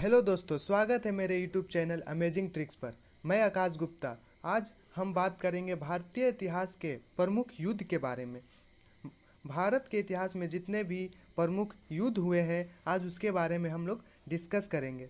Hello दोस्तों, स्वागत है मेरे यूट्यूब चैनल अमेजिंग ट्रिक्स पर। मैं आकाश गुप्ता। आज हम बात करेंगे भारतीय इतिहास के प्रमुख युद्ध के बारे में। भारत के इतिहास में जितने भी प्रमुख युद्ध हुए हैं, आज उसके बारे में हम लोग डिस्कस करेंगे।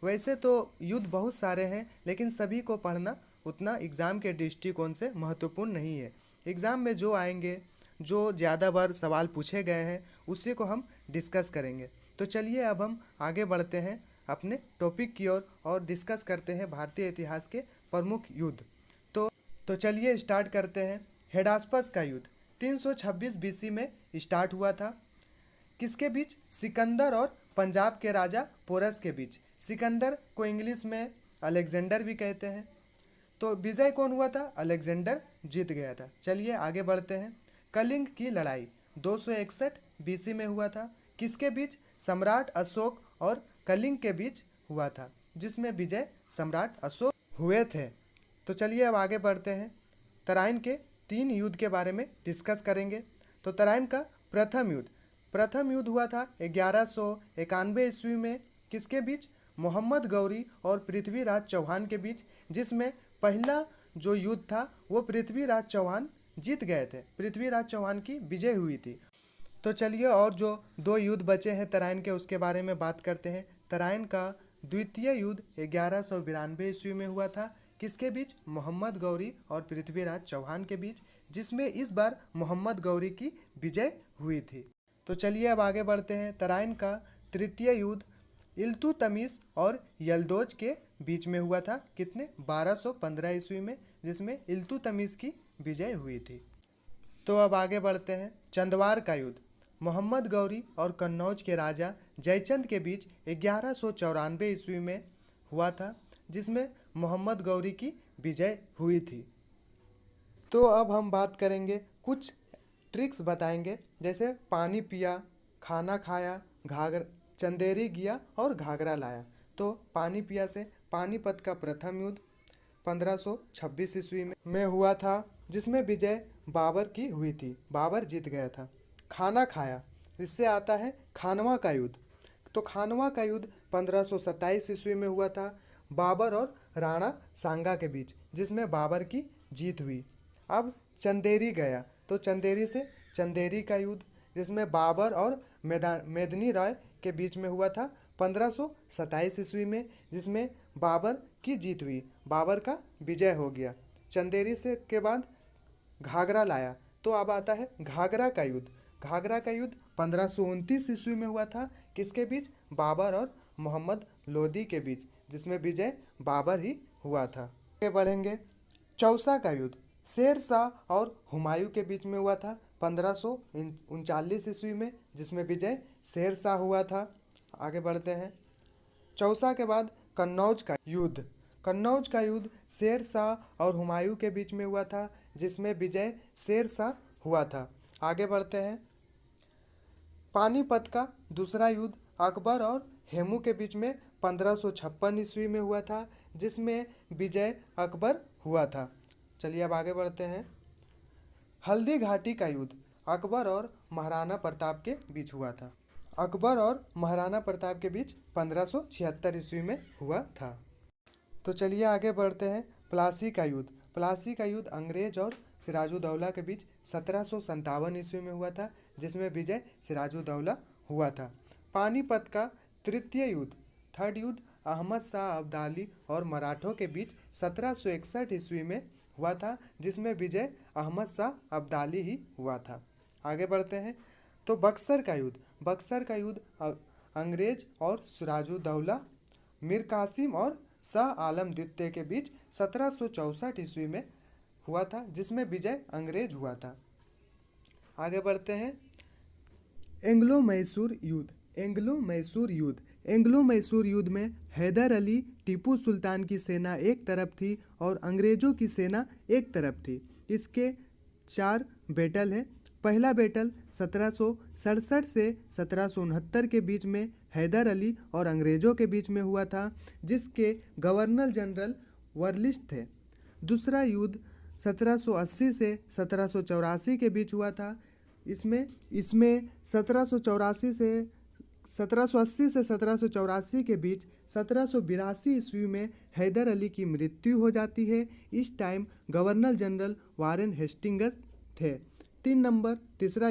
वैसे तो युद्ध बहुत सारे हैं, लेकिन सभी को पढ़ना उतना एग्ज़ाम के दृष्टिकोण से महत्वपूर्ण नहीं है। एग्ज़ाम में जो आएंगे, जो ज़्यादा बार सवाल पूछे गए हैं, उसी को हम डिस्कस करेंगे। तो चलिए अब हम आगे बढ़ते हैं अपने टॉपिक की ओर और डिस्कस करते हैं भारतीय इतिहास के प्रमुख युद्ध। तो चलिए स्टार्ट करते हैं। हेडास्पस का युद्ध 326 बीसी में स्टार्ट हुआ था। किसके बीच? सिकंदर और पंजाब के राजा पोरस के बीच। सिकंदर को इंग्लिश में अलेक्जेंडर भी कहते हैं। तो विजय कौन हुआ था? अलेक्जेंडर जीत गया था। चलिए आगे बढ़ते हैं। कलिंग की लड़ाई 261 बीसी में हुआ था। किसके बीच? सम्राट अशोक और कलिंग के बीच हुआ था, जिसमें विजय सम्राट अशोक हुए थे। तो चलिए अब आगे बढ़ते हैं। तराइन के 3 युद्ध के बारे में डिस्कस करेंगे। तो तराइन का प्रथम युद्ध हुआ था 1191 ईस्वी में। किसके बीच? मोहम्मद गौरी और पृथ्वीराज चौहान के बीच, जिसमें पहला जो युद्ध था वो पृथ्वीराज चौहान जीत गए थे। पृथ्वीराज चौहान की विजय हुई थी। तो चलिए और जो 2 युद्ध बचे हैं तराइन के, उसके बारे में बात करते हैं। तराइन का द्वितीय युद्ध 1192 ईस्वी में हुआ था। किसके बीच? मोहम्मद गौरी और पृथ्वीराज चौहान के बीच, जिसमें इस बार मोहम्मद गौरी की विजय हुई थी। तो चलिए अब आगे बढ़ते हैं। तराइन का तृतीय युद्ध इल्तुतमिश और यल्दोज के बीच में हुआ था। कितने? 1215 ईस्वी में, जिसमें इल्तुतमिश की विजय हुई थी। तो अब आगे बढ़ते हैं। चंदवार का युद्ध मोहम्मद गौरी और कन्नौज के राजा जयचंद के बीच 1194 ईस्वी में हुआ था, जिसमें मोहम्मद गौरी की विजय हुई थी। तो अब हम बात करेंगे, कुछ ट्रिक्स बताएंगे, जैसे पानी पिया, खाना खाया, चंदेरी गया और घाघरा लाया। तो पानी पिया से पानीपत का प्रथम युद्ध 1526 ईस्वी में हुआ था, जिसमें विजय बाबर की हुई थी। बाबर जीत गया था। खाना खाया, इससे आता है खानवा का युद्ध। तो खानवा का युद्ध 1527 ईस्वी में हुआ था, बाबर और राणा सांगा के बीच, जिसमें बाबर की जीत हुई। अब चंदेरी गया, तो चंदेरी से चंदेरी का युद्ध, जिसमें बाबर और मेदिनी राय के बीच में हुआ था 1527 ईस्वी में, जिसमें बाबर की जीत हुई। बाबर का विजय हो गया। चंदेरी से के बाद घाघरा लाया, तो अब आता है घाघरा का युद्ध। घाघरा का युद्ध 1529 ईस्वी में हुआ था। किसके बीच? बाबर और मोहम्मद लोदी के बीच, जिसमें विजय बाबर ही हुआ था। आगे बढ़ेंगे। चौसा का युद्ध शेर शाह और हुमायूं के बीच में हुआ था 1539 ईस्वी में, जिसमें विजय शेर शाह हुआ था। आगे बढ़ते हैं। चौसा के बाद कन्नौज का युद्ध शेर शाह और हुमायूं के बीच में हुआ था, जिसमें विजय शेर शाह हुआ था। आगे बढ़ते हैं। पानीपत का दूसरा युद्ध अकबर और हेमू के बीच में 1556 ईस्वी में हुआ था, जिसमें विजय अकबर हुआ था। चलिए अब आगे बढ़ते हैं। हल्दी घाटी का युद्ध अकबर और महाराणा प्रताप के बीच हुआ था। अकबर और महाराणा प्रताप के बीच 1576 ईस्वी में हुआ था। तो चलिए आगे बढ़ते हैं। प्लासी का युद्ध अंग्रेज और सिराजुद्दौला के बीच 1757 ईस्वी में हुआ था, जिसमें विजय सिराजुद्दौला हुआ था। पानीपत का थर्ड युद्ध अहमद शाह अब्दाली और मराठों के बीच 1761 ईस्वी में हुआ था, जिसमें विजय अहमद शाह अब्दाली ही हुआ था। आगे बढ़ते हैं। तो बक्सर का युद्ध अंग्रेज और सिराजुद्दौला, मीर कासिम और शाह आलम द्वितीय के बीच 1764 ईस्वी में हुआ था, जिसमें विजय अंग्रेज हुआ था। आगे बढ़ते हैं। एंग्लो मैसूर युद्ध में हैदर अली टीपू सुल्तान की सेना एक तरफ थी और अंग्रेजों की सेना एक तरफ थी। इसके 4 बैटल हैं। पहला बैटल 1767 से 1769 के बीच में हैदर अली और अंग्रेजों के बीच में हुआ था, जिसके गवर्नर जनरल वर्लिस्ट थे। दूसरा युद्ध 1780 से 1784 के बीच हुआ था। इसमें 1784 से 1780 से 1784 के बीच 1782 ईस्वी में हैदर अली की मृत्यु हो जाती है। इस time governor general Warren Hastings थे। 3 नंबर तीसरा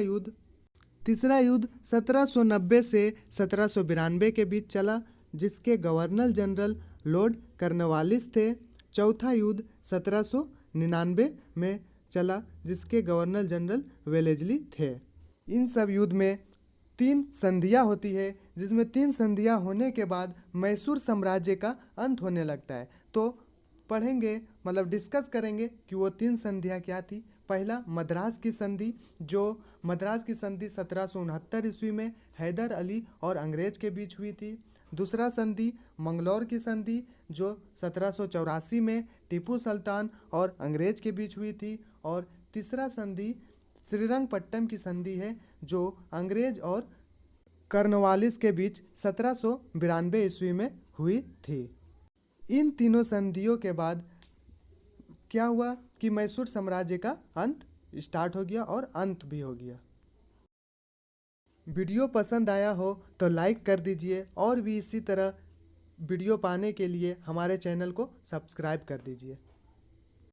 युद्ध 1790 से 1792 के बीच चला, जिसके गवर्नर जनरल लॉर्ड कॉर्नवालिस थे। चौथा युद्ध 1799 में चला, जिसके गवर्नर जनरल वेलेस्ली थे। इन सब युद्ध में 3 संधियाँ होती है, जिसमें 3 संधियाँ होने के बाद मैसूर साम्राज्य का अंत होने लगता है। तो पढ़ेंगे, मतलब डिस्कस करेंगे कि वो 3 संधियाँ क्या थी। पहला मद्रास की संधि, जो मद्रास की संधि 1769 ईस्वी में हैदर अली और अंग्रेज के बीच हुई थी। दूसरा संधि मंगलौर की संधि, जो 1784 में टीपू सुल्तान और अंग्रेज के बीच हुई थी। और तीसरा संधि श्रीरंगपट्टम की संधि है, जो अंग्रेज और कॉर्नवालिस के बीच 1792 ईस्वी में हुई थी। इन तीनों संधियों के बाद क्या हुआ कि मैसूर साम्राज्य का अंत स्टार्ट हो गया और अंत भी हो गया। वीडियो पसंद आया हो तो लाइक कर दीजिए, और भी इसी तरह वीडियो पाने के लिए हमारे चैनल को सब्सक्राइब कर दीजिए।